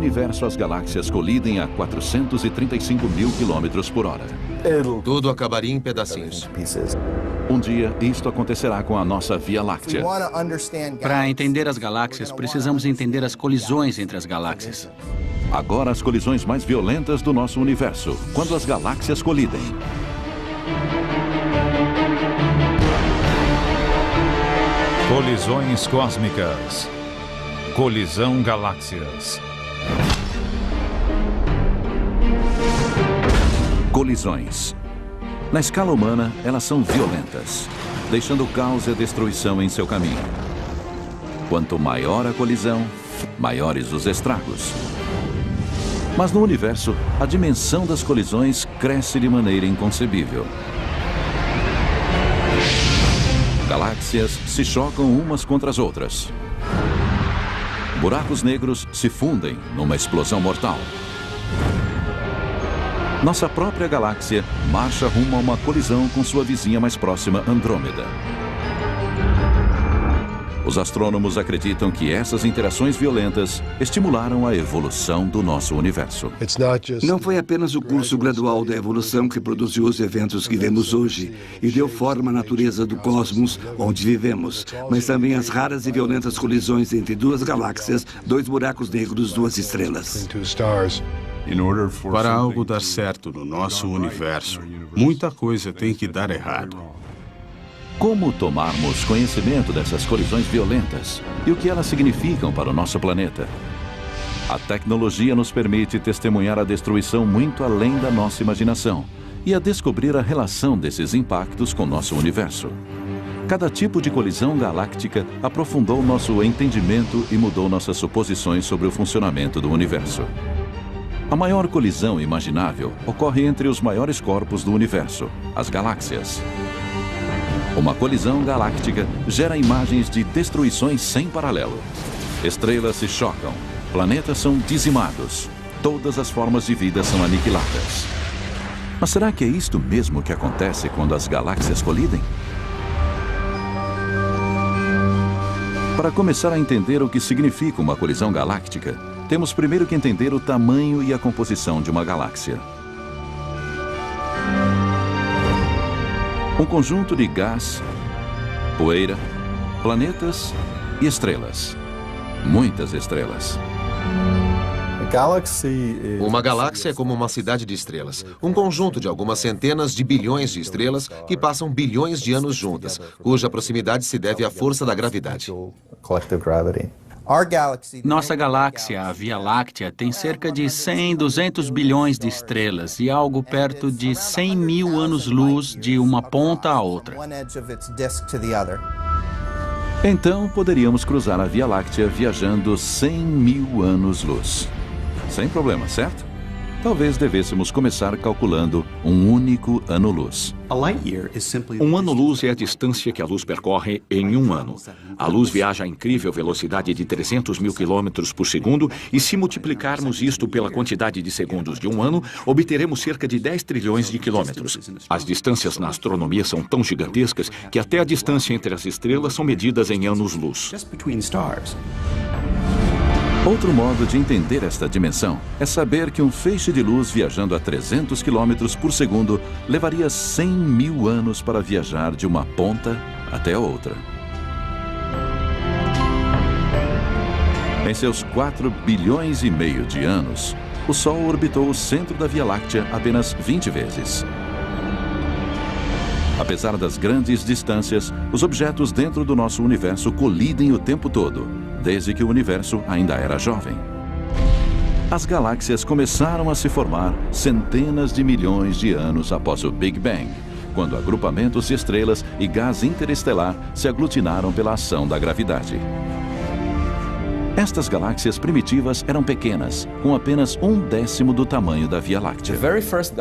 universo, as galáxias colidem a 435 mil quilômetros por hora. Tudo acabaria em pedacinhos. Um dia, isto acontecerá com a nossa Via Láctea. Para entender as galáxias, precisamos entender as colisões entre as galáxias. Agora, as colisões mais violentas do nosso universo, quando as galáxias colidem. Colisões cósmicas. Colisão galáxias. Colisões. Na escala humana, elas são violentas, deixando caos e destruição em seu caminho. Quanto maior a colisão, maiores os estragos. Mas no universo, a dimensão das colisões cresce de maneira inconcebível. Galáxias se chocam umas contra as outras. Buracos negros se fundem numa explosão mortal. Nossa própria galáxia marcha rumo a uma colisão com sua vizinha mais próxima, Andrômeda. Os astrônomos acreditam que essas interações violentas estimularam a evolução do nosso universo. Não foi apenas o curso gradual da evolução que produziu os eventos que vemos hoje e deu forma à natureza do cosmos onde vivemos, mas também as raras e violentas colisões entre duas galáxias, dois buracos negros, duas estrelas. Para algo dar certo no nosso universo, muita coisa tem que dar errado. Como tomarmos conhecimento dessas colisões violentas e o que elas significam para o nosso planeta? A tecnologia nos permite testemunhar a destruição muito além da nossa imaginação e a descobrir a relação desses impactos com nosso universo. Cada tipo de colisão galáctica aprofundou nosso entendimento e mudou nossas suposições sobre o funcionamento do universo. A maior colisão imaginável ocorre entre os maiores corpos do universo, as galáxias. Uma colisão galáctica gera imagens de destruições sem paralelo. Estrelas se chocam, planetas são dizimados, todas as formas de vida são aniquiladas. Mas será que é isto mesmo que acontece quando as galáxias colidem? Para começar a entender o que significa uma colisão galáctica, temos primeiro que entender o tamanho e a composição de uma galáxia. Um conjunto de gás, poeira, planetas e estrelas. Muitas estrelas. Uma galáxia é como uma cidade de estrelas. Um conjunto de algumas centenas de bilhões de estrelas que passam bilhões de anos juntas, cuja proximidade se deve à força da gravidade. Nossa galáxia, a Via Láctea, tem cerca de 100, 200 bilhões de estrelas e algo perto de 100 mil anos-luz de uma ponta à outra. Então, poderíamos cruzar a Via Láctea viajando 100 mil anos-luz. Sem problema, certo? Talvez devêssemos começar calculando um único ano-luz. Um ano-luz é a distância que a luz percorre em um ano. A luz viaja a incrível velocidade de 300 mil quilômetros por segundo e se multiplicarmos isto pela quantidade de segundos de um ano, obteremos cerca de 10 trilhões de quilômetros. As distâncias na astronomia são tão gigantescas que até a distância entre as estrelas são medidas em anos-luz. Outro modo de entender esta dimensão é saber que um feixe de luz viajando a 300 km por segundo levaria 100 mil anos para viajar de uma ponta até a outra. Em seus 4 bilhões e meio de anos, o Sol orbitou o centro da Via Láctea apenas 20 vezes. Apesar das grandes distâncias, os objetos dentro do nosso universo colidem o tempo todo, desde que o universo ainda era jovem. As galáxias começaram a se formar centenas de milhões de anos após o Big Bang, quando agrupamentos de estrelas e gás interestelar se aglutinaram pela ação da gravidade. Estas galáxias primitivas eram pequenas, com apenas 1/10 do tamanho da Via Láctea.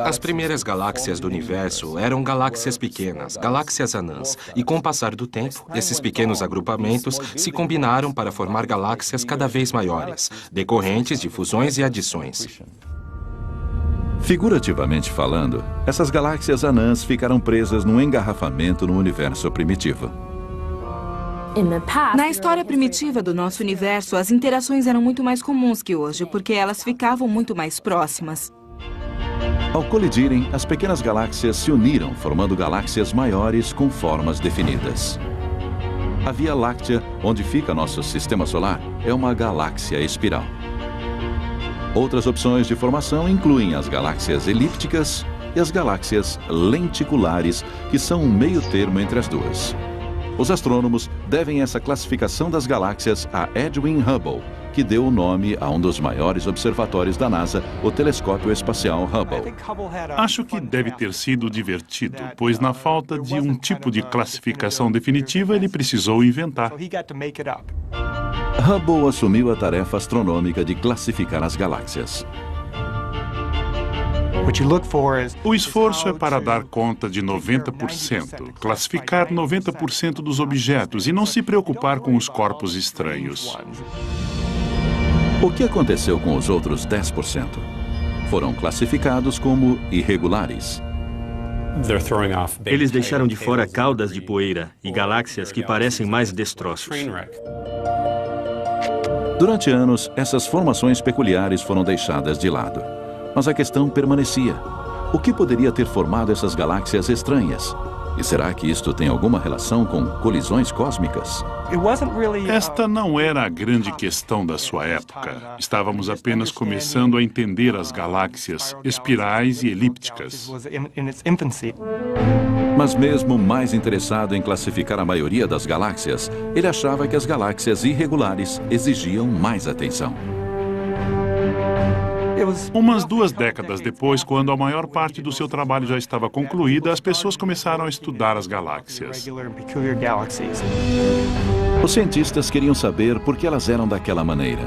As primeiras galáxias do universo eram galáxias pequenas, galáxias anãs, e com o passar do tempo, esses pequenos agrupamentos se combinaram para formar galáxias cada vez maiores, decorrentes de fusões e adições. Figurativamente falando, essas galáxias anãs ficaram presas num engarrafamento no universo primitivo. Na história primitiva do nosso universo, as interações eram muito mais comuns que hoje, porque elas ficavam muito mais próximas. Ao colidirem, as pequenas galáxias se uniram, formando galáxias maiores com formas definidas. A Via Láctea, onde fica nosso sistema solar, é uma galáxia espiral. Outras opções de formação incluem as galáxias elípticas e as galáxias lenticulares, que são um meio termo entre as duas. Os astrônomos devem essa classificação das galáxias a Edwin Hubble, que deu o nome a um dos maiores observatórios da NASA, o Telescópio Espacial Hubble. Acho que deve ter sido divertido, pois na falta de um tipo de classificação definitiva, ele precisou inventar. Hubble assumiu a tarefa astronômica de classificar as galáxias. O esforço é para dar conta de 90%, classificar 90% dos objetos e não se preocupar com os corpos estranhos. O que aconteceu com os outros 10%? Foram classificados como irregulares. Eles deixaram de fora caudas de poeira e galáxias que parecem mais destroços. Durante anos, essas formações peculiares foram deixadas de lado. Mas a questão permanecia. O que poderia ter formado essas galáxias estranhas? E será que isto tem alguma relação com colisões cósmicas? Esta não era a grande questão da sua época. Estávamos apenas começando a entender as galáxias espirais e elípticas. Mas mesmo mais interessado em classificar a maioria das galáxias, ele achava que as galáxias irregulares exigiam mais atenção. Umas 2 décadas depois, quando a maior parte do seu trabalho já estava concluída, as pessoas começaram a estudar as galáxias. Os cientistas queriam saber por que elas eram daquela maneira.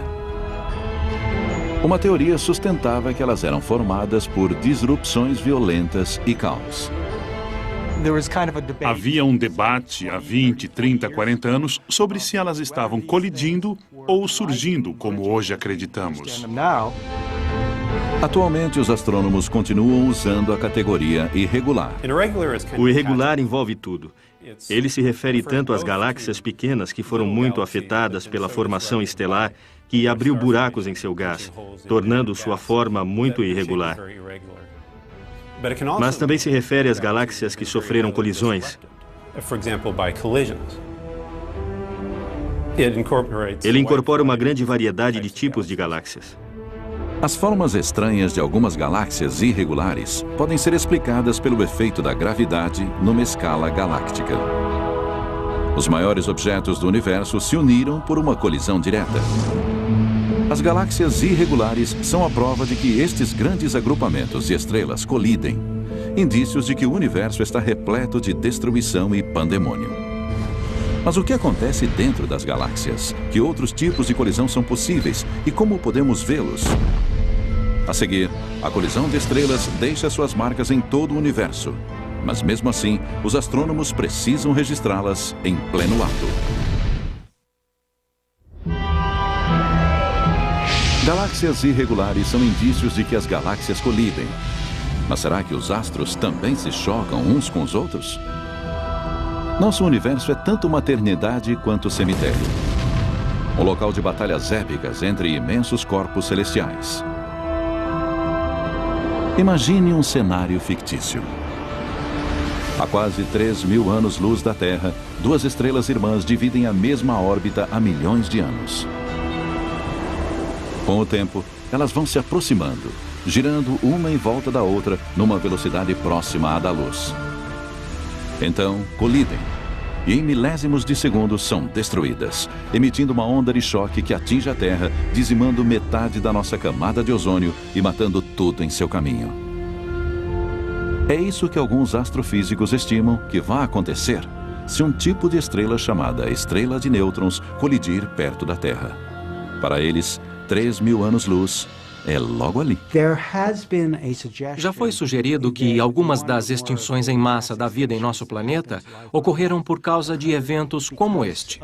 Uma teoria sustentava que elas eram formadas por disrupções violentas e caos. Havia um debate há 20, 30, 40 anos sobre se elas estavam colidindo ou surgindo, como hoje acreditamos. Atualmente, os astrônomos continuam usando a categoria irregular. O irregular envolve tudo. Ele se refere tanto às galáxias pequenas que foram muito afetadas pela formação estelar que abriu buracos em seu gás, tornando sua forma muito irregular. Mas também se refere às galáxias que sofreram colisões. Ele incorpora uma grande variedade de tipos de galáxias. As formas estranhas de algumas galáxias irregulares podem ser explicadas pelo efeito da gravidade numa escala galáctica. Os maiores objetos do universo se uniram por uma colisão direta. As galáxias irregulares são a prova de que estes grandes agrupamentos de estrelas colidem, indícios de que o universo está repleto de destruição e pandemônio. Mas o que acontece dentro das galáxias? Que outros tipos de colisão são possíveis e como podemos vê-los? A seguir, a colisão de estrelas deixa suas marcas em todo o universo. Mas mesmo assim, os astrônomos precisam registrá-las em pleno ato. Galáxias irregulares são indícios de que as galáxias colidem. Mas será que os astros também se chocam uns com os outros? Nosso universo é tanto uma eternidade quanto cemitério. Um local de batalhas épicas entre imensos corpos celestiais. Imagine um cenário fictício. A quase 3.000 anos-luz da Terra, 2 estrelas irmãs dividem a mesma órbita há milhões de anos. Com o tempo, elas vão se aproximando, girando uma em volta da outra numa velocidade próxima à da luz. Então, colidem. E em milésimos de segundos são destruídas, emitindo uma onda de choque que atinge a Terra, dizimando metade da nossa camada de ozônio e matando tudo em seu caminho. É isso que alguns astrofísicos estimam que vai acontecer se um tipo de estrela chamada estrela de nêutrons colidir perto da Terra. Para eles, 3.000 anos-luz é logo ali. Já foi sugerido que algumas das extinções em massa da vida em nosso planeta ocorreram por causa de eventos como este.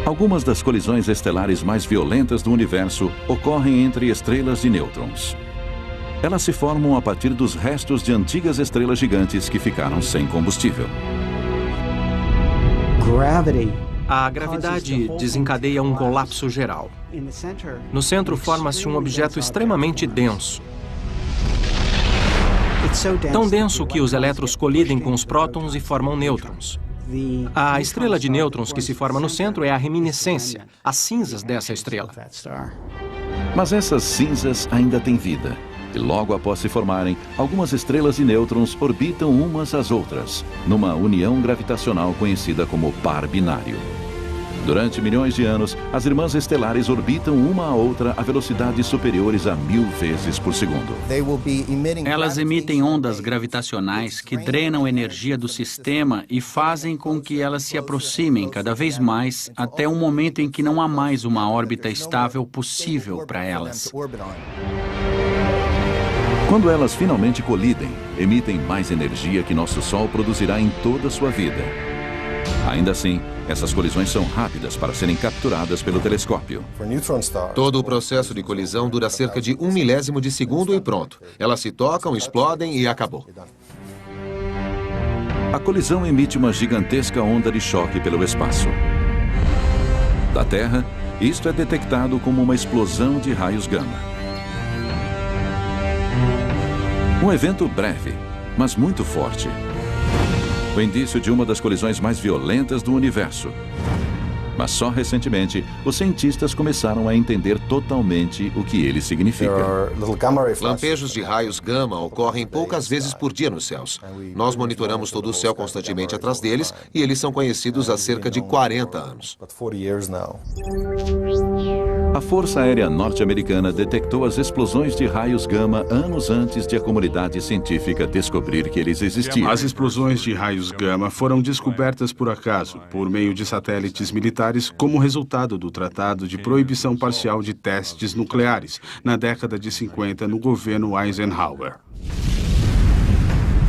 Algumas das colisões estelares mais violentas do universo ocorrem entre estrelas de nêutrons. Elas se formam a partir dos restos de antigas estrelas gigantes que ficaram sem combustível. A gravidade desencadeia um colapso geral. No centro forma-se um objeto extremamente denso. Tão denso que os elétrons colidem com os prótons e formam nêutrons. A estrela de nêutrons que se forma no centro é a reminiscência, as cinzas dessa estrela. Mas essas cinzas ainda têm vida. E logo após se formarem, algumas estrelas de nêutrons orbitam umas às outras, numa união gravitacional conhecida como par binário. Durante milhões de anos, as irmãs estelares orbitam uma a outra a velocidades superiores a 1000 vezes por segundo. Elas emitem ondas gravitacionais que drenam energia do sistema e fazem com que elas se aproximem cada vez mais até um momento em que não há mais uma órbita estável possível para elas. Quando elas finalmente colidem, emitem mais energia que nosso Sol produzirá em toda a sua vida. Ainda assim, essas colisões são rápidas para serem capturadas pelo telescópio. Todo o processo de colisão dura cerca de 1 milésimo de segundo e pronto. Elas se tocam, explodem e acabou. A colisão emite uma gigantesca onda de choque pelo espaço. Da Terra, isto é detectado como uma explosão de raios gama. Um evento breve, mas muito forte. O indício de uma das colisões mais violentas do universo. Mas só recentemente, os cientistas começaram a entender totalmente o que ele significa. Lampejos de raios gama ocorrem poucas vezes por dia nos céus. Nós monitoramos todo o céu constantemente atrás deles e eles são conhecidos há cerca de 40 anos. A Força Aérea Norte-Americana detectou as explosões de raios gama anos antes de a comunidade científica descobrir que eles existiam. As explosões de raios gama foram descobertas por acaso, por meio de satélites militares, como resultado do Tratado de Proibição Parcial de Testes Nucleares, na década de 50, no governo Eisenhower.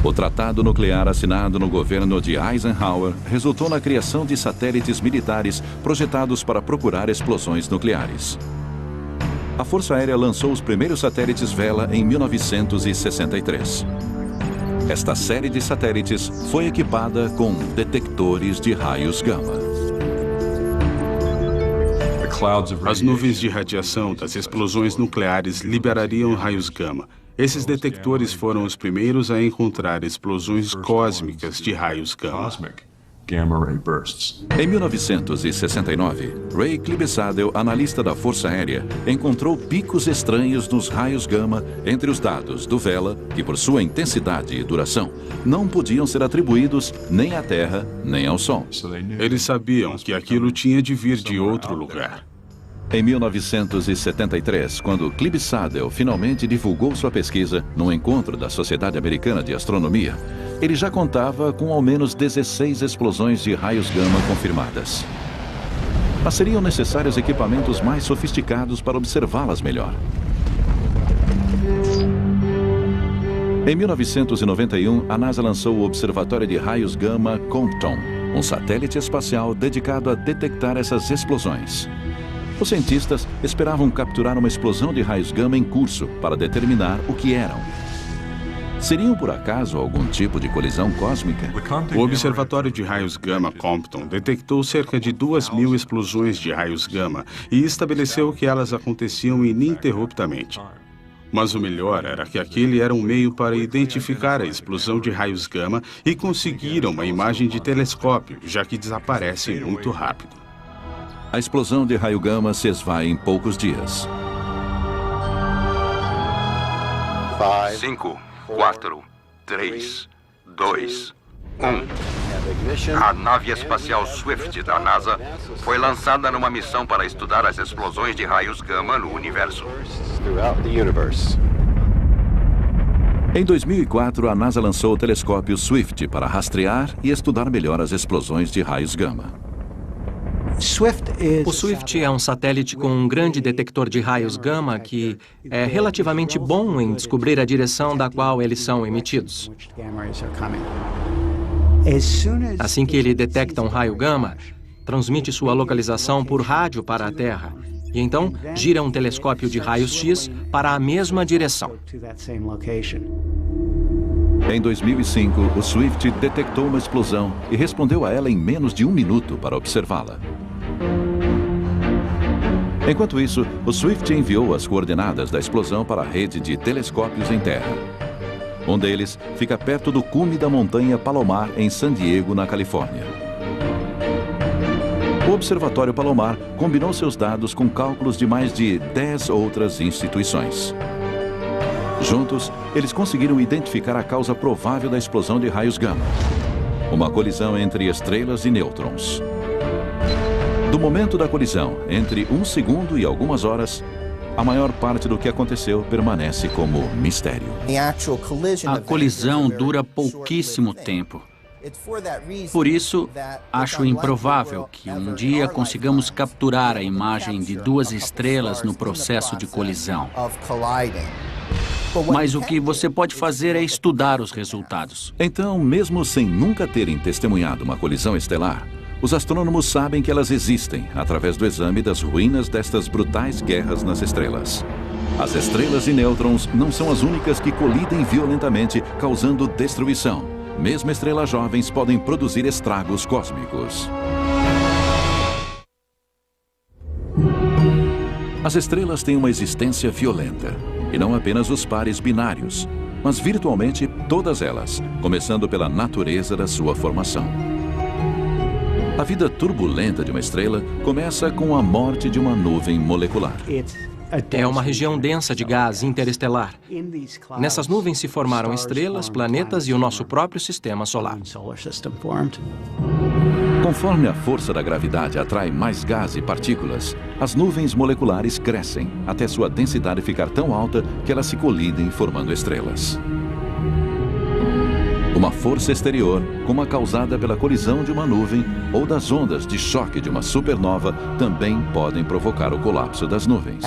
O tratado nuclear assinado no governo de Eisenhower resultou na criação de satélites militares projetados para procurar explosões nucleares. A Força Aérea lançou os primeiros satélites Vela em 1963. Esta série de satélites foi equipada com detectores de raios gama. As nuvens de radiação das explosões nucleares liberariam raios gama. Esses detectores foram os primeiros a encontrar explosões cósmicas de raios gama. Em 1969, Ray Clibsadel, analista da Força Aérea, encontrou picos estranhos nos raios gama entre os dados do Vela, que por sua intensidade e duração, não podiam ser atribuídos nem à Terra, nem ao Sol. Eles sabiam que aquilo tinha de vir de outro lugar. Em 1973, quando Clibsadel finalmente divulgou sua pesquisa num encontro da Sociedade Americana de Astronomia, ele já contava com ao menos 16 explosões de raios gama confirmadas. Mas seriam necessários equipamentos mais sofisticados para observá-las melhor. Em 1991, a NASA lançou o Observatório de Raios Gama Compton, um satélite espacial dedicado a detectar essas explosões. Os cientistas esperavam capturar uma explosão de raios gama em curso para determinar o que eram. Seriam, por acaso, algum tipo de colisão cósmica? O Observatório de Raios Gama Compton detectou cerca de 2.000 explosões de raios gama e estabeleceu que elas aconteciam ininterruptamente. Mas o melhor era que aquele era um meio para identificar a explosão de raios gama e conseguiram uma imagem de telescópio, já que desaparecem muito rápido. A explosão de raio gama se esvai em poucos dias. 5, 4, 3, 2, 1. A nave espacial Swift da NASA foi lançada numa missão para estudar as explosões de raios gama no universo. Em 2004, a NASA lançou o telescópio Swift para rastrear e estudar melhor as explosões de raios gama. O Swift é um satélite com um grande detector de raios gama que é relativamente bom em descobrir a direção da qual eles são emitidos. Assim que ele detecta um raio gama, transmite sua localização por rádio para a Terra e então gira um telescópio de raios X para a mesma direção. Em 2005, o Swift detectou uma explosão e respondeu a ela em menos de 1 minuto para observá-la. Enquanto isso, o Swift enviou as coordenadas da explosão para a rede de telescópios em terra. Um deles fica perto do cume da montanha Palomar, em San Diego, na Califórnia. O Observatório Palomar combinou seus dados com cálculos de mais de 10 outras instituições. Juntos, eles conseguiram identificar a causa provável da explosão de raios gama: uma colisão entre estrelas e nêutrons. Do momento da colisão, entre 1 segundo e algumas horas, a maior parte do que aconteceu permanece como mistério. A colisão dura pouquíssimo tempo. Por isso, acho improvável que um dia consigamos capturar a imagem de 2 estrelas no processo de colisão. Mas o que você pode fazer é estudar os resultados. Então, mesmo sem nunca terem testemunhado uma colisão estelar, os astrônomos sabem que elas existem através do exame das ruínas destas brutais guerras nas estrelas. As estrelas e nêutrons não são as únicas que colidem violentamente, causando destruição. Mesmo estrelas jovens podem produzir estragos cósmicos. As estrelas têm uma existência violenta, e não apenas os pares binários, mas virtualmente todas elas, começando pela natureza da sua formação. A vida turbulenta de uma estrela começa com a morte de uma nuvem molecular. É uma região densa de gás interestelar. Nessas nuvens se formaram estrelas, planetas e o nosso próprio sistema solar. Conforme a força da gravidade atrai mais gás e partículas, as nuvens moleculares crescem até sua densidade ficar tão alta que elas se colidem formando estrelas. Uma força exterior, como a causada pela colisão de uma nuvem ou das ondas de choque de uma supernova, também podem provocar o colapso das nuvens.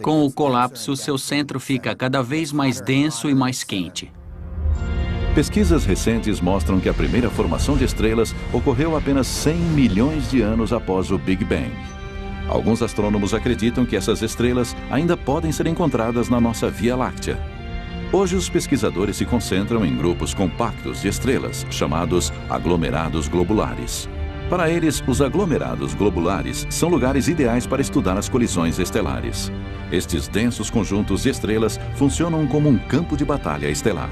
Com o colapso, seu centro fica cada vez mais denso e mais quente. Pesquisas recentes mostram que a primeira formação de estrelas ocorreu apenas 100 milhões de anos após o Big Bang. Alguns astrônomos acreditam que essas estrelas ainda podem ser encontradas na nossa Via Láctea. Hoje, os pesquisadores se concentram em grupos compactos de estrelas, chamados aglomerados globulares. Para eles, os aglomerados globulares são lugares ideais para estudar as colisões estelares. Estes densos conjuntos de estrelas funcionam como um campo de batalha estelar.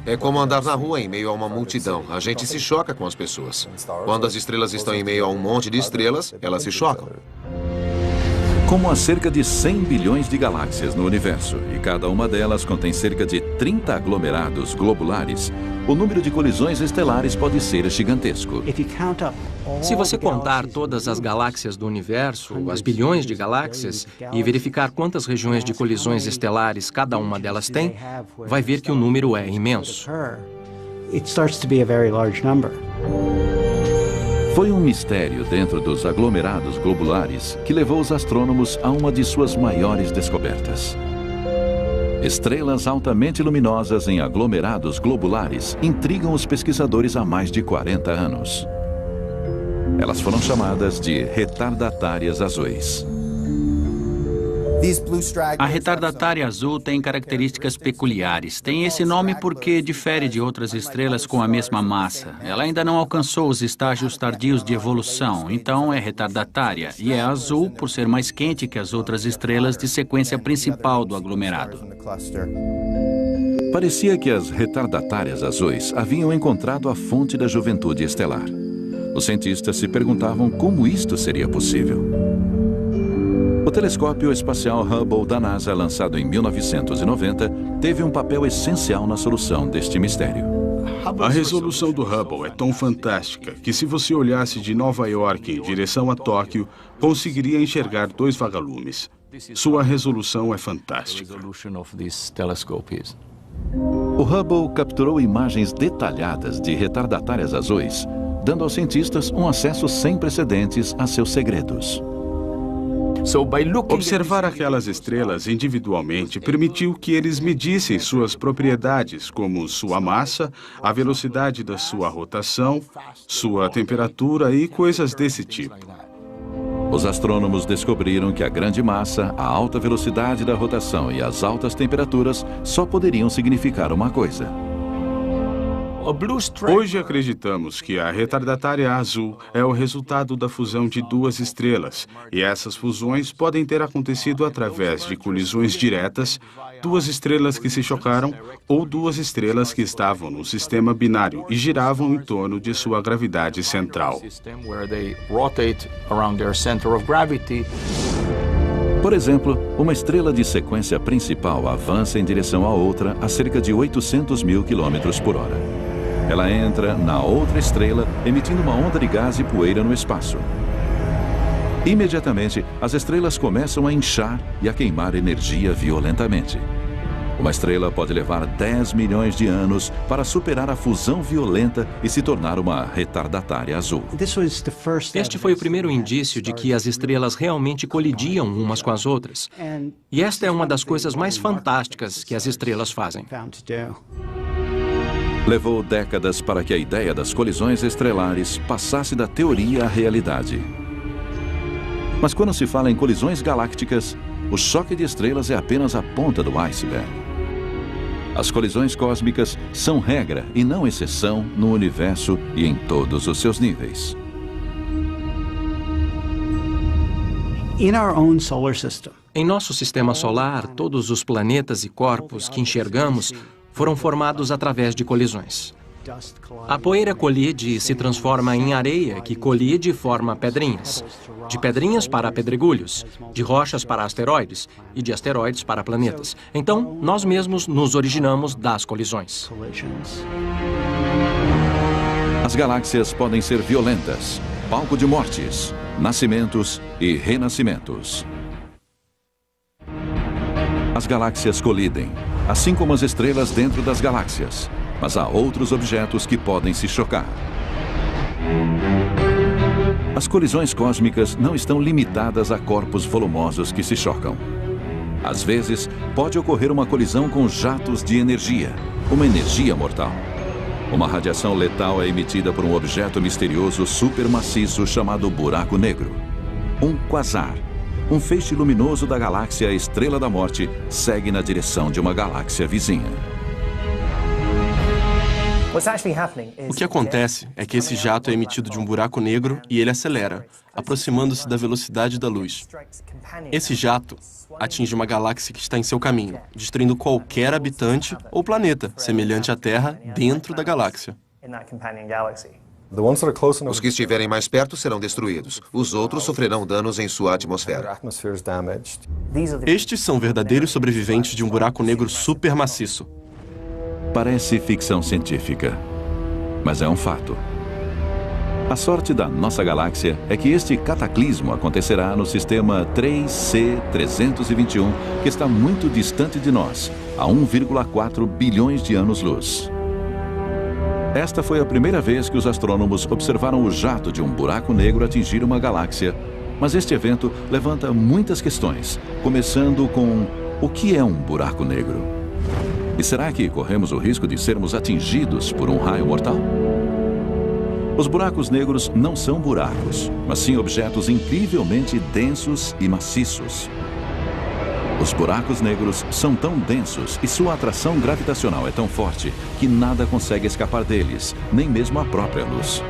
É como andar na rua em meio a uma multidão. A gente se choca com as pessoas. Quando as estrelas estão em meio a um monte de estrelas, elas se chocam. Como há cerca de 100 bilhões de galáxias no universo e cada uma delas contém cerca de 30 aglomerados globulares, o número de colisões estelares pode ser gigantesco. Se você contar todas as galáxias do universo, as bilhões de galáxias, e verificar quantas regiões de colisões estelares cada uma delas tem, vai ver que o número é imenso. Foi um mistério dentro dos aglomerados globulares que levou os astrônomos a uma de suas maiores descobertas. Estrelas altamente luminosas em aglomerados globulares intrigam os pesquisadores há mais de 40 anos. Elas foram chamadas de retardatárias azuis. A retardatária azul tem características peculiares. Tem esse nome porque difere de outras estrelas com a mesma massa. Ela ainda não alcançou os estágios tardios de evolução, então é retardatária. E é azul por ser mais quente que as outras estrelas de sequência principal do aglomerado. Parecia que as retardatárias azuis haviam encontrado a fonte da juventude estelar. Os cientistas se perguntavam como isto seria possível. O telescópio espacial Hubble da NASA, lançado em 1990, teve um papel essencial na solução deste mistério. A resolução do Hubble é tão fantástica que, se você olhasse de Nova York em direção a Tóquio, conseguiria enxergar 2 vagalumes. Sua resolução é fantástica. O Hubble capturou imagens detalhadas de retardatárias azuis, dando aos cientistas um acesso sem precedentes a seus segredos. Observar aquelas estrelas individualmente permitiu que eles medissem suas propriedades, como sua massa, a velocidade da sua rotação, sua temperatura e coisas desse tipo. Os astrônomos descobriram que a grande massa, a alta velocidade da rotação e as altas temperaturas só poderiam significar uma coisa. Hoje acreditamos que a retardatária azul é o resultado da fusão de duas estrelas, e essas fusões podem ter acontecido através de colisões diretas, duas estrelas que se chocaram ou duas estrelas que estavam no sistema binário e giravam em torno de sua gravidade central. Por exemplo, uma estrela de sequência principal avança em direção à outra a cerca de 800 mil quilômetros por hora. Ela entra na outra estrela, emitindo uma onda de gás e poeira no espaço. Imediatamente, as estrelas começam a inchar e a queimar energia violentamente. Uma estrela pode levar 10 milhões de anos para superar a fusão violenta e se tornar uma retardatária azul. Este foi o primeiro indício de que as estrelas realmente colidiam umas com as outras. E esta é uma das coisas mais fantásticas que as estrelas fazem. Levou décadas para que a ideia das colisões estelares passasse da teoria à realidade. Mas quando se fala em colisões galácticas, o choque de estrelas é apenas a ponta do iceberg. As colisões cósmicas são regra e não exceção no universo e em todos os seus níveis. Em nosso sistema solar, todos os planetas e corpos que enxergamos foram formados através de colisões. A poeira colide e se transforma em areia, que colide e forma pedrinhas. De pedrinhas para pedregulhos, de rochas para asteroides e de asteroides para planetas. Então, nós mesmos nos originamos das colisões. As galáxias podem ser violentas, palco de mortes, nascimentos e renascimentos. As galáxias colidem, assim como as estrelas dentro das galáxias. Mas há outros objetos que podem se chocar. As colisões cósmicas não estão limitadas a corpos volumosos que se chocam. Às vezes, pode ocorrer uma colisão com jatos de energia, uma energia mortal. Uma radiação letal é emitida por um objeto misterioso supermaciço chamado buraco negro. Um quasar, um feixe luminoso da galáxia Estrela da Morte, segue na direção de uma galáxia vizinha. O que acontece é que esse jato é emitido de um buraco negro e ele acelera, aproximando-se da velocidade da luz. Esse jato atinge uma galáxia que está em seu caminho, destruindo qualquer habitante ou planeta semelhante à Terra dentro da galáxia. Os que estiverem mais perto serão destruídos. Os outros sofrerão danos em sua atmosfera. Estes são verdadeiros sobreviventes de um buraco negro supermaciço. Parece ficção científica, mas é um fato. A sorte da nossa galáxia é que este cataclismo acontecerá no sistema 3C321, que está muito distante de nós, a 1,4 bilhões de anos-luz. Esta foi a primeira vez que os astrônomos observaram o jato de um buraco negro atingir uma galáxia, mas este evento levanta muitas questões, começando com: o que é um buraco negro? E será que corremos o risco de sermos atingidos por um raio mortal? Os buracos negros não são buracos, mas sim objetos incrivelmente densos e maciços. Os buracos negros são tão densos e sua atração gravitacional é tão forte que nada consegue escapar deles, nem mesmo a própria luz.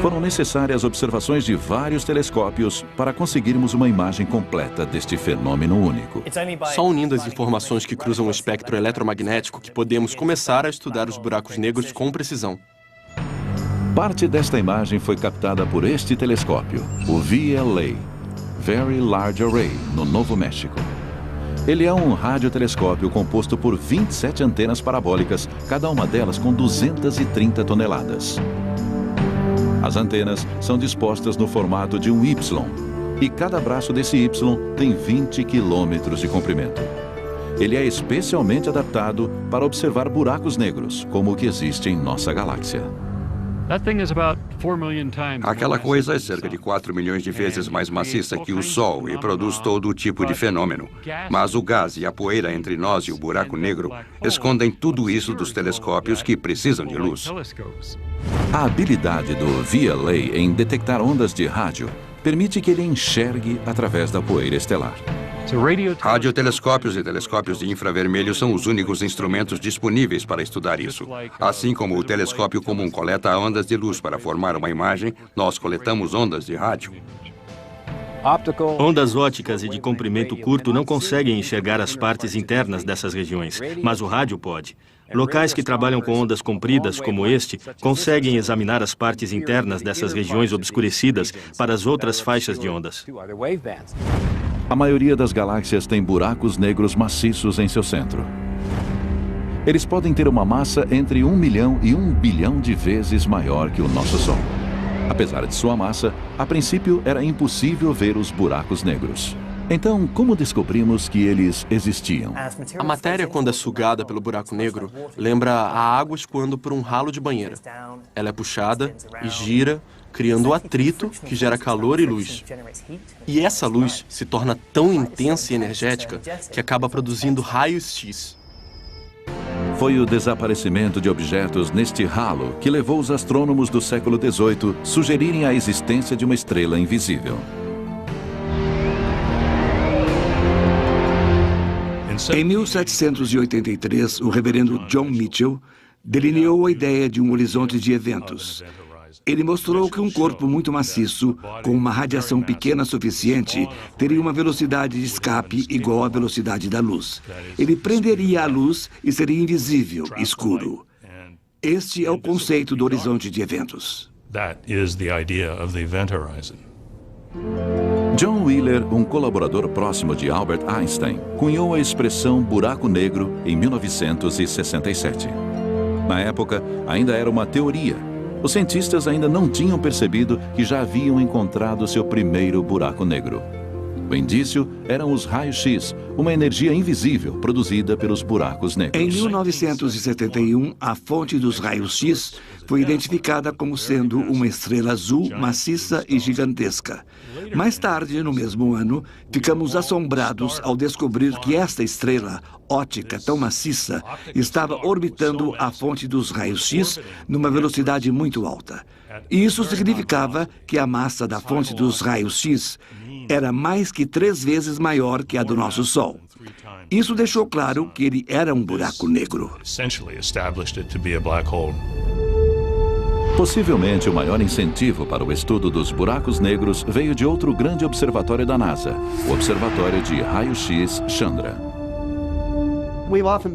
Foram necessárias observações de vários telescópios para conseguirmos uma imagem completa deste fenômeno único. Só unindo as informações que cruzam o espectro eletromagnético que podemos começar a estudar os buracos negros com precisão. Parte desta imagem foi captada por este telescópio, o VLA, Very Large Array, no Novo México. Ele é um radiotelescópio composto por 27 antenas parabólicas, cada uma delas com 230 toneladas. As antenas são dispostas no formato de um Y, e cada braço desse Y tem 20 quilômetros de comprimento. Ele é especialmente adaptado para observar buracos negros, como o que existe em nossa galáxia. Aquela coisa é cerca de 4 milhões de vezes mais maciça que o Sol e produz todo tipo de fenômeno. Mas o gás e a poeira entre nós e o buraco negro escondem tudo isso dos telescópios que precisam de luz. A habilidade do VLA em detectar ondas de rádio permite que ele enxergue através da poeira estelar. Radiotelescópios e telescópios de infravermelho são os únicos instrumentos disponíveis para estudar isso. Assim como o telescópio comum coleta ondas de luz para formar uma imagem, nós coletamos ondas de rádio. Ondas ópticas e de comprimento curto não conseguem enxergar as partes internas dessas regiões, mas o rádio pode. Locais que trabalham com ondas compridas, como este, conseguem examinar as partes internas dessas regiões obscurecidas para as outras faixas de ondas. A maioria das galáxias tem buracos negros maciços em seu centro. Eles podem ter uma massa entre 1 milhão e 1 bilhão de vezes maior que o nosso Sol. Apesar de sua massa, a princípio era impossível ver os buracos negros. Então, como descobrimos que eles existiam? A matéria, quando é sugada pelo buraco negro, lembra a água escoando por um ralo de banheira. Ela é puxada e gira, criando atrito que gera calor e luz. E essa luz se torna tão intensa e energética que acaba produzindo raios X. Foi o desaparecimento de objetos neste ralo que levou os astrônomos do século XVIII a sugerirem a existência de uma estrela invisível. Em 1783, o reverendo John Mitchell delineou a ideia de um horizonte de eventos. Ele mostrou que um corpo muito maciço, com uma radiação pequena suficiente, teria uma velocidade de escape igual à velocidade da luz. Ele prenderia a luz e seria invisível, escuro. Este é o conceito do horizonte de eventos. John Wheeler, um colaborador próximo de Albert Einstein, cunhou a expressão buraco negro em 1967. Na época, ainda era uma teoria. Os cientistas ainda não tinham percebido que já haviam encontrado seu primeiro buraco negro. O indício eram os raios-X, uma energia invisível produzida pelos buracos negros. Em 1971, a fonte dos raios-X foi identificada como sendo uma estrela azul maciça e gigantesca. Mais tarde, no mesmo ano, ficamos assombrados ao descobrir que esta estrela óptica tão maciça estava orbitando a fonte dos raios-X numa velocidade muito alta. Isso significava que a massa da fonte dos raios-X era mais que 3 vezes maior que a do nosso Sol. Isso deixou claro que ele era um buraco negro. Possivelmente o maior incentivo para o estudo dos buracos negros veio de outro grande observatório da NASA, o Observatório de Raio-X Chandra.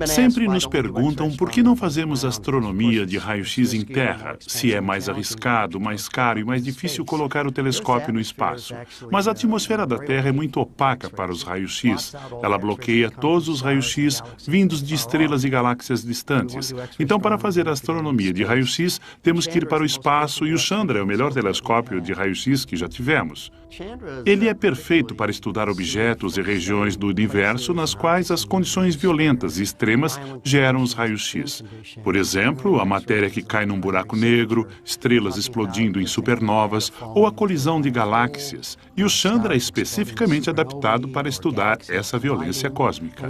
Sempre nos perguntam por que não fazemos astronomia de raio-x em terra, se é mais arriscado, mais caro e mais difícil colocar o telescópio no espaço. Mas a atmosfera da Terra é muito opaca para os raios-x. Ela bloqueia todos os raios-x vindos de estrelas e galáxias distantes. Então, para fazer astronomia de raio-x, temos que ir para o espaço e o Chandra é o melhor telescópio de raio-x que já tivemos. Ele é perfeito para estudar objetos e regiões do universo nas quais as condições violentas e extremas geram os raios-X. Por exemplo, a matéria que cai num buraco negro, estrelas explodindo em supernovas ou a colisão de galáxias. E o Chandra é especificamente adaptado para estudar essa violência cósmica.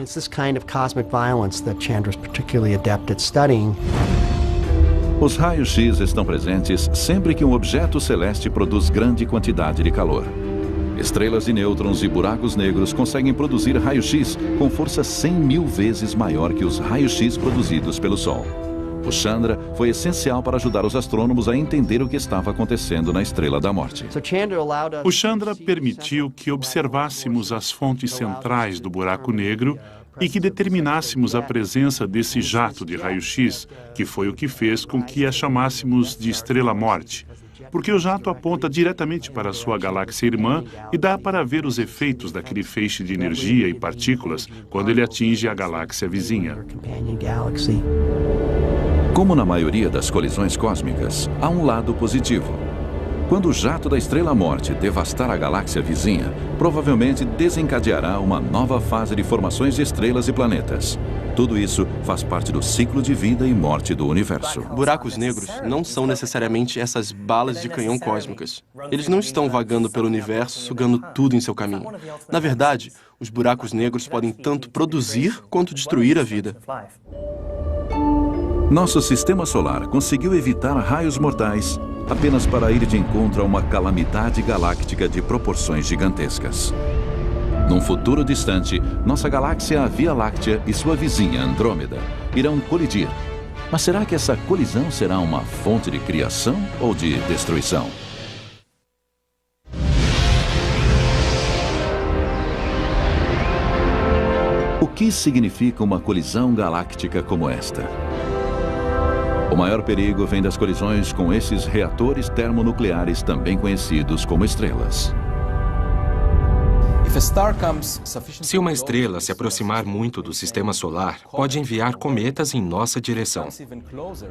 Os raios-X estão presentes sempre que um objeto celeste produz grande quantidade de calor. Estrelas de nêutrons e buracos negros conseguem produzir raio-X com força 100.000 vezes maior que os raios-X produzidos pelo Sol. O Chandra foi essencial para ajudar os astrônomos a entender o que estava acontecendo na Estrela da Morte. O Chandra permitiu que observássemos as fontes centrais do buraco negro e que determinássemos a presença desse jato de raio-X, que foi o que fez com que a chamássemos de estrela-morte. Porque o jato aponta diretamente para a sua galáxia irmã e dá para ver os efeitos daquele feixe de energia e partículas quando ele atinge a galáxia vizinha. Como na maioria das colisões cósmicas, há um lado positivo. Quando o jato da estrela-morte devastar a galáxia vizinha, provavelmente desencadeará uma nova fase de formações de estrelas e planetas. Tudo isso faz parte do ciclo de vida e morte do universo. Buracos negros não são necessariamente essas balas de canhão cósmicas. Eles não estão vagando pelo universo, sugando tudo em seu caminho. Na verdade, os buracos negros podem tanto produzir quanto destruir a vida. Nosso sistema solar conseguiu evitar raios mortais apenas para ir de encontro a uma calamidade galáctica de proporções gigantescas. Num futuro distante, nossa galáxia, a Via Láctea, e sua vizinha, Andrômeda, irão colidir. Mas será que essa colisão será uma fonte de criação ou de destruição? O que significa uma colisão galáctica como esta? O maior perigo vem das colisões com esses reatores termonucleares, também conhecidos como estrelas. Se uma estrela se aproximar muito do sistema solar, pode enviar cometas em nossa direção.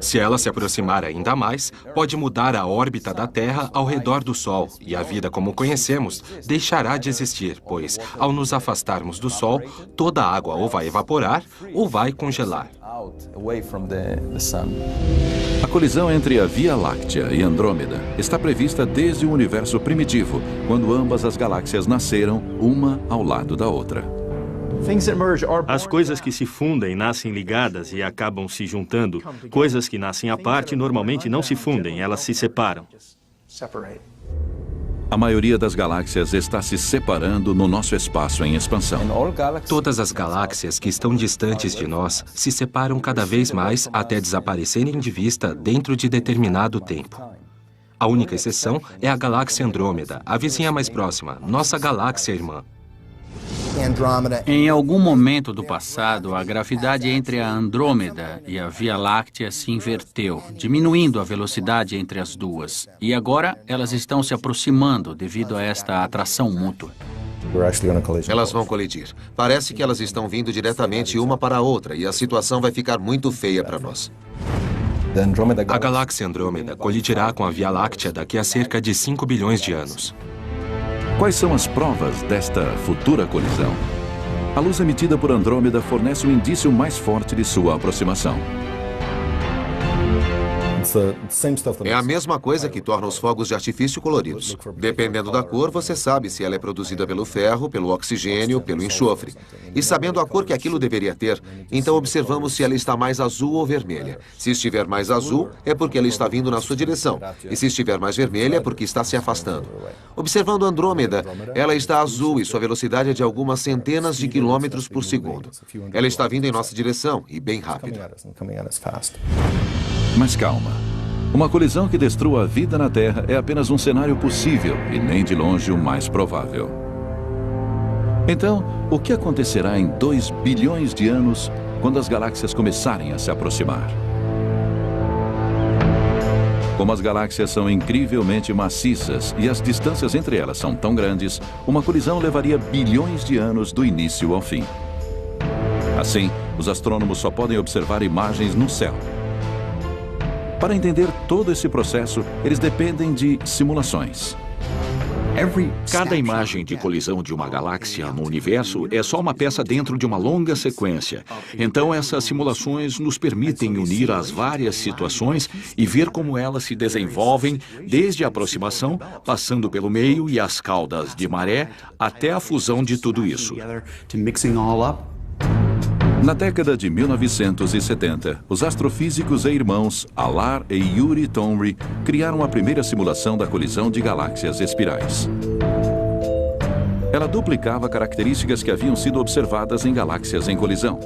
Se ela se aproximar ainda mais, pode mudar a órbita da Terra ao redor do Sol, e a vida como conhecemos deixará de existir, pois, ao nos afastarmos do Sol, toda a água ou vai evaporar ou vai congelar. A colisão entre a Via Láctea e Andrômeda está prevista desde o universo primitivo, quando ambas as galáxias nasceram, uma ao lado da outra. As coisas que se fundem nascem ligadas e acabam se juntando. Coisas que nascem à parte normalmente não se fundem, elas se separam. A maioria das galáxias está se separando no nosso espaço em expansão. Todas as galáxias que estão distantes de nós se separam cada vez mais até desaparecerem de vista dentro de determinado tempo. A única exceção é a galáxia Andrômeda, a vizinha mais próxima, nossa galáxia irmã. Em algum momento do passado, a gravidade entre a Andrômeda e a Via Láctea se inverteu, diminuindo a velocidade entre as duas. E agora elas estão se aproximando devido a esta atração mútua. Elas vão colidir. Parece que elas estão vindo diretamente uma para a outra e a situação vai ficar muito feia para nós. A galáxia Andrômeda colidirá com a Via Láctea daqui a cerca de 5 bilhões de anos. Quais são as provas desta futura colisão? A luz emitida por Andrômeda fornece um indício mais forte de sua aproximação. É a mesma coisa que torna os fogos de artifício coloridos. Dependendo da cor, você sabe se ela é produzida pelo ferro, pelo oxigênio, pelo enxofre. E sabendo a cor que aquilo deveria ter, então observamos se ela está mais azul ou vermelha. Se estiver mais azul, é porque ela está vindo na sua direção. E se estiver mais vermelha, é porque está se afastando. Observando Andrômeda, ela está azul e sua velocidade é de algumas centenas de quilômetros por segundo. Ela está vindo em nossa direção e bem rápido. Mas calma. Uma colisão que destrua a vida na Terra é apenas um cenário possível e nem de longe o mais provável. Então, o que acontecerá em 2 bilhões de anos quando as galáxias começarem a se aproximar? Como as galáxias são incrivelmente maciças e as distâncias entre elas são tão grandes, uma colisão levaria bilhões de anos do início ao fim. Assim, os astrônomos só podem observar imagens no céu. Para entender todo esse processo, eles dependem de simulações. Cada imagem de colisão de uma galáxia no universo é só uma peça dentro de uma longa sequência. Então, essas simulações nos permitem unir as várias situações e ver como elas se desenvolvem desde a aproximação, passando pelo meio e as caudas de maré, até a fusão de tudo isso. Na década de 1970, os astrofísicos e irmãos Alar e Yuri Tomry criaram a primeira simulação da colisão de galáxias espirais. Ela duplicava características que haviam sido observadas em galáxias em colisão.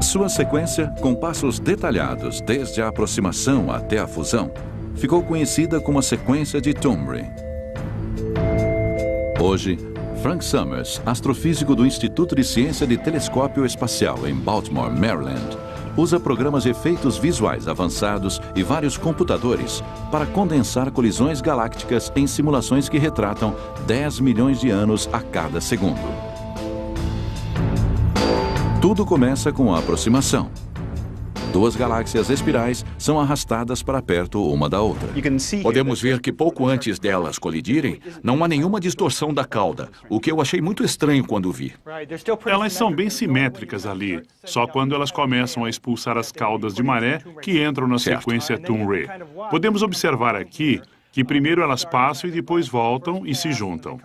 Sua sequência, com passos detalhados desde a aproximação até a fusão, ficou conhecida como a sequência de Tomry. Hoje, Frank Summers, astrofísico do Instituto de Ciência de Telescópio Espacial em Baltimore, Maryland, usa programas de efeitos visuais avançados e vários computadores para condensar colisões galácticas em simulações que retratam 10 milhões de anos a cada segundo. Tudo começa com a aproximação. 2 galáxias espirais são arrastadas para perto uma da outra. Podemos ver que pouco antes delas colidirem, não há nenhuma distorção da cauda, o que eu achei muito estranho quando vi. Elas são bem simétricas ali, só quando elas começam a expulsar as caudas de maré que entram na sequência Tomry. Podemos observar aqui que primeiro elas passam e depois voltam e se juntam.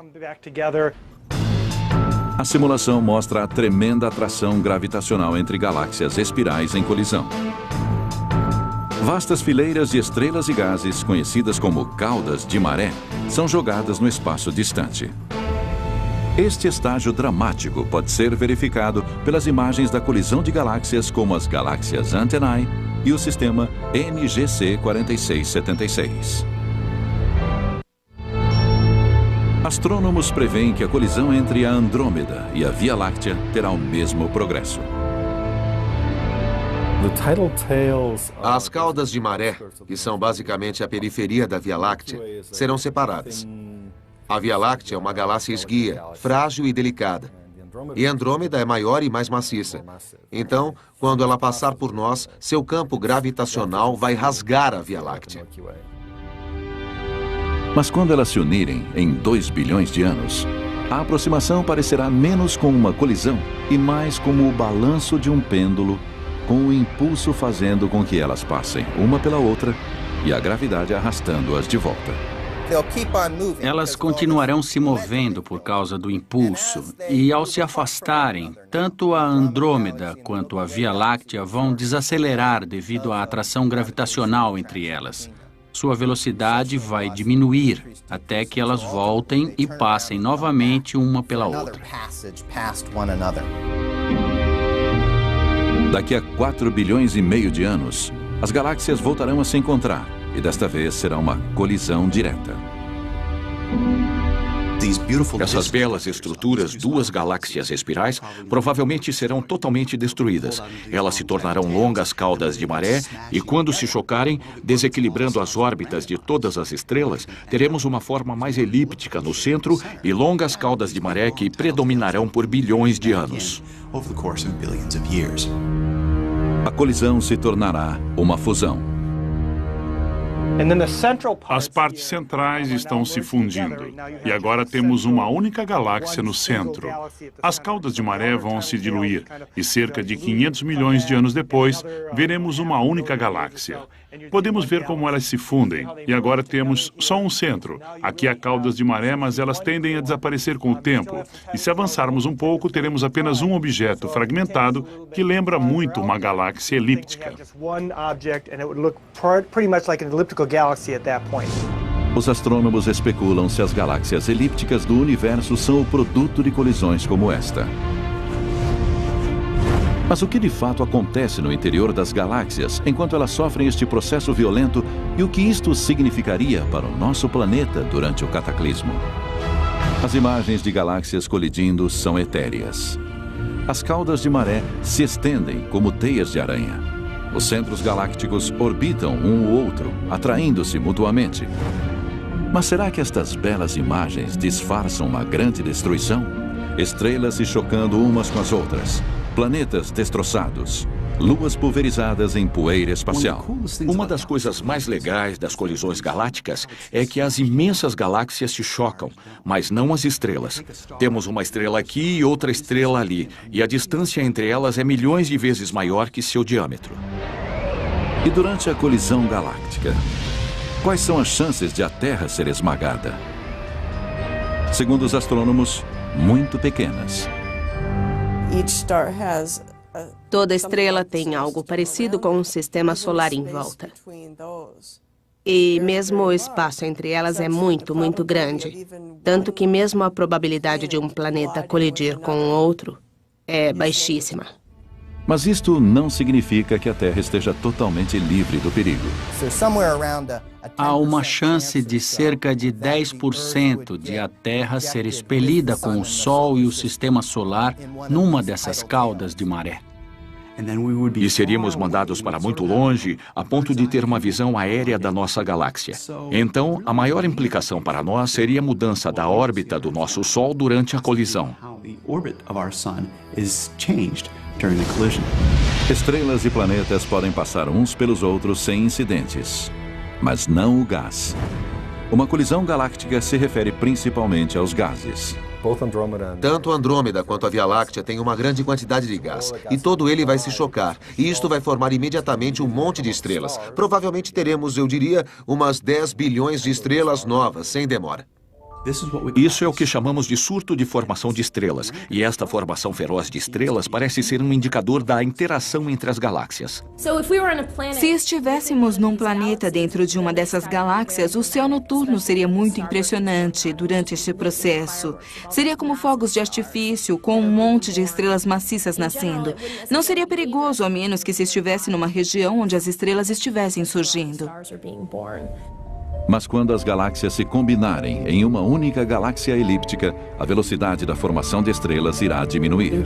A simulação mostra a tremenda atração gravitacional entre galáxias espirais em colisão. Vastas fileiras de estrelas e gases, conhecidas como caudas de maré, são jogadas no espaço distante. Este estágio dramático pode ser verificado pelas imagens da colisão de galáxias como as galáxias Antennae e o sistema NGC 4676. Astrônomos preveem que a colisão entre a Andrômeda e a Via Láctea terá o mesmo progresso. As caudas de maré, que são basicamente a periferia da Via Láctea, serão separadas. A Via Láctea é uma galáxia esguia, frágil e delicada. E Andrômeda é maior e mais maciça. Então, quando ela passar por nós, seu campo gravitacional vai rasgar a Via Láctea. Mas quando elas se unirem em 2 bilhões de anos, a aproximação parecerá menos como uma colisão e mais como o balanço de um pêndulo, com o impulso fazendo com que elas passem uma pela outra e a gravidade arrastando-as de volta. Elas continuarão se movendo por causa do impulso e, ao se afastarem, tanto a Andrômeda quanto a Via Láctea vão desacelerar devido à atração gravitacional entre elas. Sua velocidade vai diminuir até que elas voltem e passem novamente uma pela outra. Daqui a 4 bilhões e meio de anos, as galáxias voltarão a se encontrar e desta vez será uma colisão direta. Essas belas estruturas, 2 galáxias espirais, provavelmente serão totalmente destruídas. Elas se tornarão longas caudas de maré e, quando se chocarem, desequilibrando as órbitas de todas as estrelas, teremos uma forma mais elíptica no centro e longas caudas de maré que predominarão por bilhões de anos. A colisão se tornará uma fusão. As partes centrais estão se fundindo e agora temos uma única galáxia no centro. As caudas de maré vão se diluir e cerca de 500 milhões de anos depois veremos uma única galáxia. Podemos ver como elas se fundem e agora temos só um centro. Aqui há caudas de maré, mas elas tendem a desaparecer com o tempo. E se avançarmos um pouco, teremos apenas um objeto fragmentado que lembra muito uma galáxia elíptica. Os astrônomos especulam se as galáxias elípticas do universo são o produto de colisões como esta. Mas o que de fato acontece no interior das galáxias enquanto elas sofrem este processo violento e o que isto significaria para o nosso planeta durante o cataclismo? As imagens de galáxias colidindo são etéreas. As caudas de maré se estendem como teias de aranha. Os centros galácticos orbitam um o outro, atraindo-se mutuamente. Mas será que estas belas imagens disfarçam uma grande destruição? Estrelas se chocando umas com as outras, planetas destroçados, luas pulverizadas em poeira espacial. Uma das coisas mais legais das colisões galácticas é que as imensas galáxias se chocam, mas não as estrelas. Temos uma estrela aqui e outra estrela ali, e a distância entre elas é milhões de vezes maior que seu diâmetro. E durante a colisão galáctica, quais são as chances de a Terra ser esmagada? Segundo os astrônomos, muito pequenas. Toda estrela tem algo parecido com um sistema solar em volta. E mesmo o espaço entre elas é muito, muito grande. Tanto que mesmo a probabilidade de um planeta colidir com outro é baixíssima. Mas isto não significa que a Terra esteja totalmente livre do perigo. Há uma chance de cerca de 10% de a Terra ser expelida com o Sol e o Sistema Solar numa dessas caudas de maré. E seríamos mandados para muito longe, a ponto de ter uma visão aérea da nossa galáxia. Então, a maior implicação para nós seria a mudança da órbita do nosso Sol durante a colisão. Estrelas e planetas podem passar uns pelos outros sem incidentes, mas não o gás. Uma colisão galáctica se refere principalmente aos gases. Tanto Andrômeda quanto a Via Láctea têm uma grande quantidade de gás, e todo ele vai se chocar, e isto vai formar imediatamente um monte de estrelas. Provavelmente teremos, eu diria, umas 10 bilhões de estrelas novas, sem demora. Isso é o que chamamos de surto de formação de estrelas. E esta formação feroz de estrelas parece ser um indicador da interação entre as galáxias. Se estivéssemos num planeta dentro de uma dessas galáxias, o céu noturno seria muito impressionante durante este processo. Seria como fogos de artifício, com um monte de estrelas maciças nascendo. Não seria perigoso, a menos que se estivesse numa região onde as estrelas estivessem surgindo. Mas quando as galáxias se combinarem em uma única galáxia elíptica, a velocidade da formação de estrelas irá diminuir.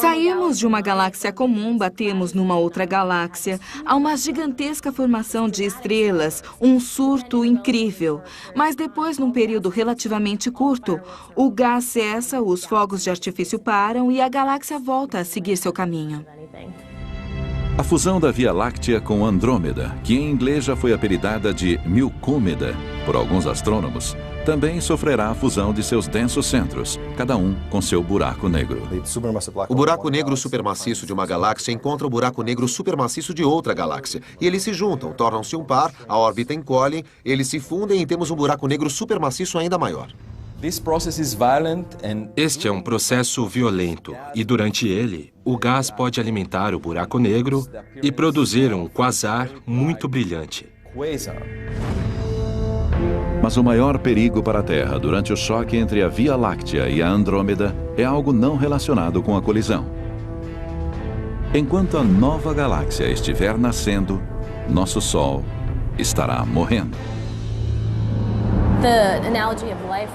Saímos de uma galáxia comum, batemos numa outra galáxia, há uma gigantesca formação de estrelas, um surto incrível. Mas depois, num período relativamente curto, o gás cessa, os fogos de artifício param e a galáxia volta a seguir seu caminho. A fusão da Via Láctea com Andrômeda, que em inglês já foi apelidada de Milcômeda por alguns astrônomos, também sofrerá a fusão de seus densos centros, cada um com seu buraco negro. O buraco negro supermaciço de uma galáxia encontra o buraco negro supermaciço de outra galáxia. E eles se juntam, tornam-se um par, a órbita encolhe, eles se fundem e temos um buraco negro supermaciço ainda maior. Este é um processo violento e, durante ele, o gás pode alimentar o buraco negro e produzir um quasar muito brilhante. Mas o maior perigo para a Terra durante o choque entre a Via Láctea e a Andrômeda é algo não relacionado com a colisão. Enquanto a nova galáxia estiver nascendo, nosso Sol estará morrendo.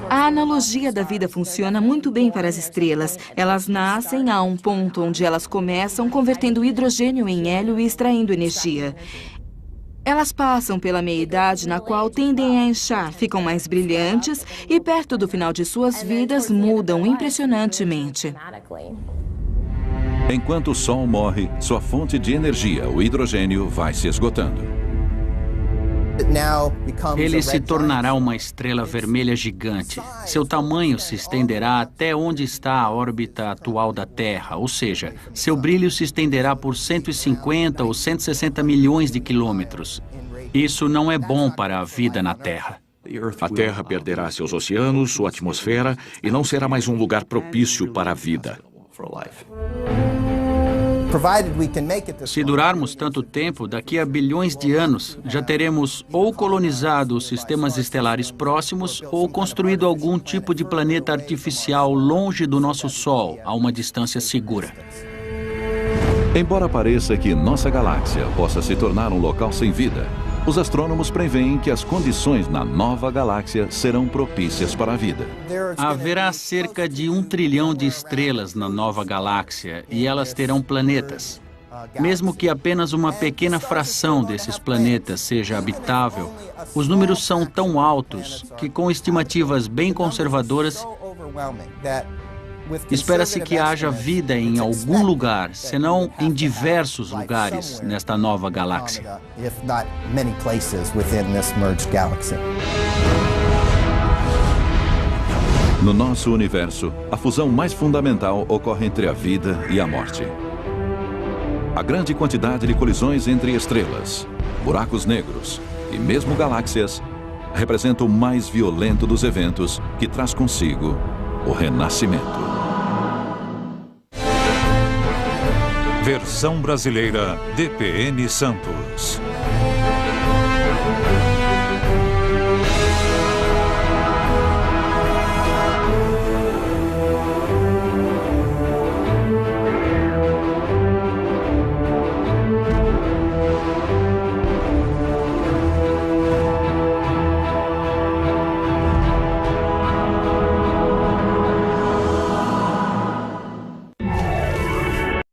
A analogia da vida funciona muito bem para as estrelas. Elas nascem a um ponto onde elas começam convertendo hidrogênio em hélio e extraindo energia. Elas passam pela meia-idade, na qual tendem a inchar, ficam mais brilhantes e, perto do final de suas vidas, mudam impressionantemente. Enquanto o Sol morre, sua fonte de energia, o hidrogênio, vai se esgotando. Ele se tornará uma estrela vermelha gigante. Seu tamanho se estenderá até onde está a órbita atual da Terra, ou seja, seu brilho se estenderá por 150 ou 160 milhões de quilômetros. Isso não é bom para a vida na Terra. A Terra perderá seus oceanos, sua atmosfera e não será mais um lugar propício para a vida. Se durarmos tanto tempo, daqui a bilhões de anos, já teremos ou colonizado os sistemas estelares próximos ou construído algum tipo de planeta artificial longe do nosso Sol, a uma distância segura. Embora pareça que nossa galáxia possa se tornar um local sem vida, os astrônomos preveem que as condições na nova galáxia serão propícias para a vida. Haverá cerca de 1 trilhão de estrelas na nova galáxia e elas terão planetas. Mesmo que apenas uma pequena fração desses planetas seja habitável, os números são tão altos que, com estimativas bem conservadoras, espera-se que haja vida em algum lugar, senão em diversos lugares nesta nova galáxia. No nosso universo, a fusão mais fundamental ocorre entre a vida e a morte. A grande quantidade de colisões entre estrelas, buracos negros e mesmo galáxias representa o mais violento dos eventos que traz consigo o renascimento. Versão brasileira DPN Santos.